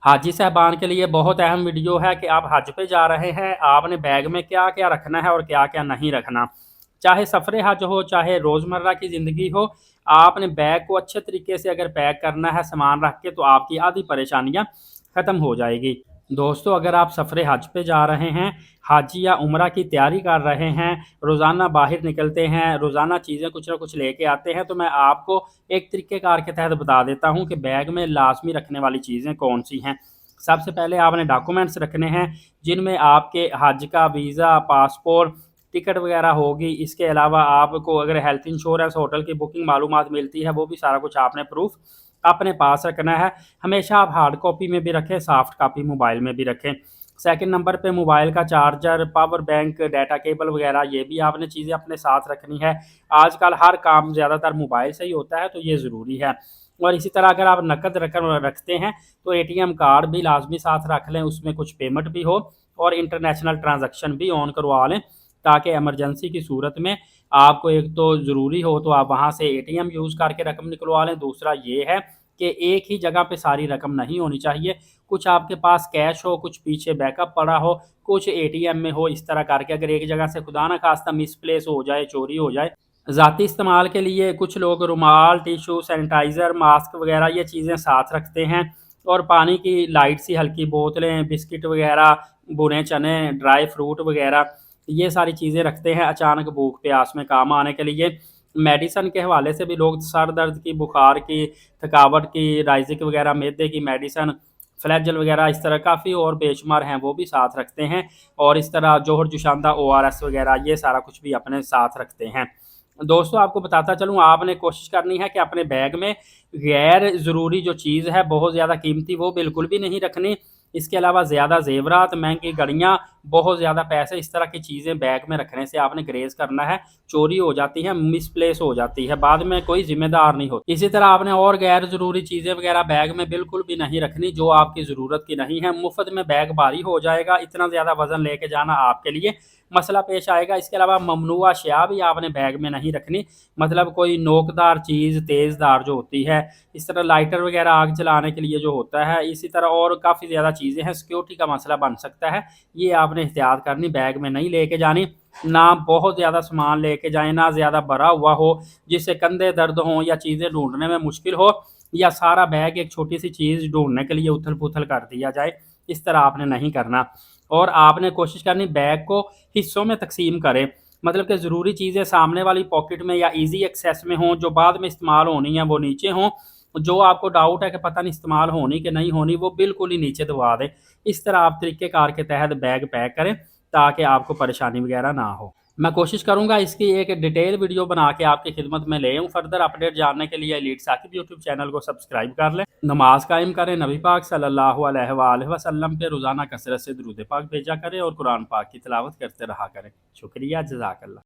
हाजी साहबान के लिए बहुत अहम वीडियो है कि आप हज पे जा रहे हैं, आपने बैग में क्या क्या रखना है और क्या क्या नहीं रखना। चाहे सफ़र हज हो, चाहे रोज़मर्रा की ज़िंदगी हो, आपने बैग को अच्छे तरीके से अगर पैक करना है सामान रख के, तो आपकी आधी परेशानियाँ ख़त्म हो जाएगी। दोस्तों, अगर आप सफ़र हज पे जा रहे हैं, हज या उम्रा की तैयारी कर रहे हैं, रोज़ाना बाहर निकलते हैं, रोज़ाना चीज़ें कुछ ना कुछ लेके आते हैं, तो मैं आपको एक तरीक़ेकार के तहत बता देता हूँ कि बैग में लाज़मी रखने वाली चीज़ें कौन-सी हैं। सबसे पहले आपने डॉक्यूमेंट्स रखने हैं, जिनमें आपके हज का वीज़ा, पासपोर्ट, टिकट वगैरह होगी। इसके अलावा आपको अगर हेल्थ इंश्योरेंस, होटल की बुकिंग मालूमात मिलती है, वो भी सारा कुछ आपने प्रूफ़ अपने पास रखना है। हमेशा आप हार्ड कॉपी में भी रखें, सॉफ्ट कॉपी मोबाइल में भी रखें। सेकंड नंबर पे मोबाइल का charger, power bank, data cable वगैरह, ये भी आपने चीज़ें अपने साथ रखनी है। आजकल हर काम ज़्यादातर मोबाइल से ही होता है, तो ये ज़रूरी है। और इसी तरह अगर आप नकद रकम रखते हैं, तो एटीएम कार्ड भी लाजमी साथ रख लें, उसमें कुछ पेमेंट भी हो और इंटरनेशनल ट्रांजैक्शन भी ऑन करवा लें, ताकि इमरजेंसी की सूरत में आपको एक तो ज़रूरी हो तो आप वहाँ से एटीएम यूज़ करके रकम निकलवा लें। दूसरा ये है कि एक ही जगह पे सारी रकम नहीं होनी चाहिए, कुछ आपके पास कैश हो, कुछ पीछे बैकअप पड़ा हो, कुछ एटीएम में हो। इस तरह करके अगर एक जगह से खुदा ना खास्ता मिसप्लेस हो जाए, चोरी हो जाए, ज़ाती इस्तेमाल के लिए कुछ लोग रुमाल, टिश्यू, सैनिटाइज़र, मास्क वगैरह ये चीज़ें साथ रखते हैं। और पानी की लाइट सी हल्की बोतलें, बिस्किट वगैरह, भुने चने, ड्राई फ्रूट वगैरह, ये सारी चीज़ें रखते हैं अचानक भूख प्यास में काम आने के लिए। मेडिसन के हवाले से भी लोग सर दर्द की, बुखार की, थकावट की, राइज़िक वगैरह, मैदे की मेडिसन, फ्लैजल वगैरह, इस तरह काफ़ी और बेशुमार हैं, वो भी साथ रखते हैं। और इस तरह जोहर जुशांदा ओआरएस वगैरह, ये सारा कुछ भी अपने साथ रखते हैं। दोस्तों, आपको बताता चलूँ, आपने कोशिश करनी है कि अपने बैग में गैर ज़रूरी जो चीज़ है, बहुत ज़्यादा कीमती, वो बिल्कुल भी नहीं रखनी। इसके अलावा ज़्यादा ज़ेवरात, महंगी घड़ियाँ, बहुत ज़्यादा पैसे, इस तरह की चीज़ें बैग में रखने से आपने ग्रेज़ करना है, चोरी हो जाती है, मिसप्लेस हो जाती है, बाद में कोई ज़िम्मेदार नहीं होती। इसी तरह आपने और गैर ज़रूरी चीज़ें वगैरह बैग में बिल्कुल भी नहीं रखनी, जो आपकी ज़रूरत की नहीं है। मुफ़्त में बैग भारी हो जाएगा, इतना ज़्यादा वज़न लेके जाना आपके लिए मसला पेश आएगा। इसके अलावा ममनूआ अशिया भी आपने बैग में नहीं रखनी, मतलब कोई नोकदार चीज़, तेज़धार जो होती है, इस तरह लाइटर वगैरह आग जलाने के लिए जो होता है, इसी तरह और काफ़ी ज़्यादा चीज़ें हैं, सिक्योरिटी का मसला बन सकता है, ये आपने एहतियात करनी, बैग में नहीं लेके जानी। ना बहुत ज़्यादा सामान लेके जाएँ, ना ज़्यादा भरा हुआ हो जिससे कंधे दर्द हों या चीज़ें ढूँढने में मुश्किल हो, या सारा बैग एक छोटी-सी चीज़ ढूँढने के लिए उथल-पुथल कर दिया जाए, इस तरह आपने नहीं करना। और आपने कोशिश करनी बैग को हिस्सों में तक़सीम करें, मतलब कि ज़रूरी चीज़ें सामने वाली पॉकेट में या ईज़ी एक्सेस में हों, जो बाद में इस्तेमाल होनी है वो नीचे हों, जो आपको डाउट है कि पता नहीं इस्तेमाल होनी कि नहीं होनी, वो बिल्कुल ही नीचे दबा दें। इस तरह आप तरीक़ेकार के तहत बैग पैक करें, ताकि आपको परेशानी वगैरह ना हो। मैं कोशिश करूँगा इसकी एक डिटेल वीडियो बना के आपकी खिदमत में ले आऊँ। फर्दर अपडेट जानने के लिए एलीट साकिब यूट्यूब चैनल को सब्सक्राइब कर लें। नमाज़ कायम करें, नबी पाक सल्लल्लाहु अलैहि वसल्लम पे रोज़ाना कसरत से दुरूद पाक भेजा करें और कुरान पाक की तिलावत करते रहा करें। शुक्रिया, जज़ाकल्लाह।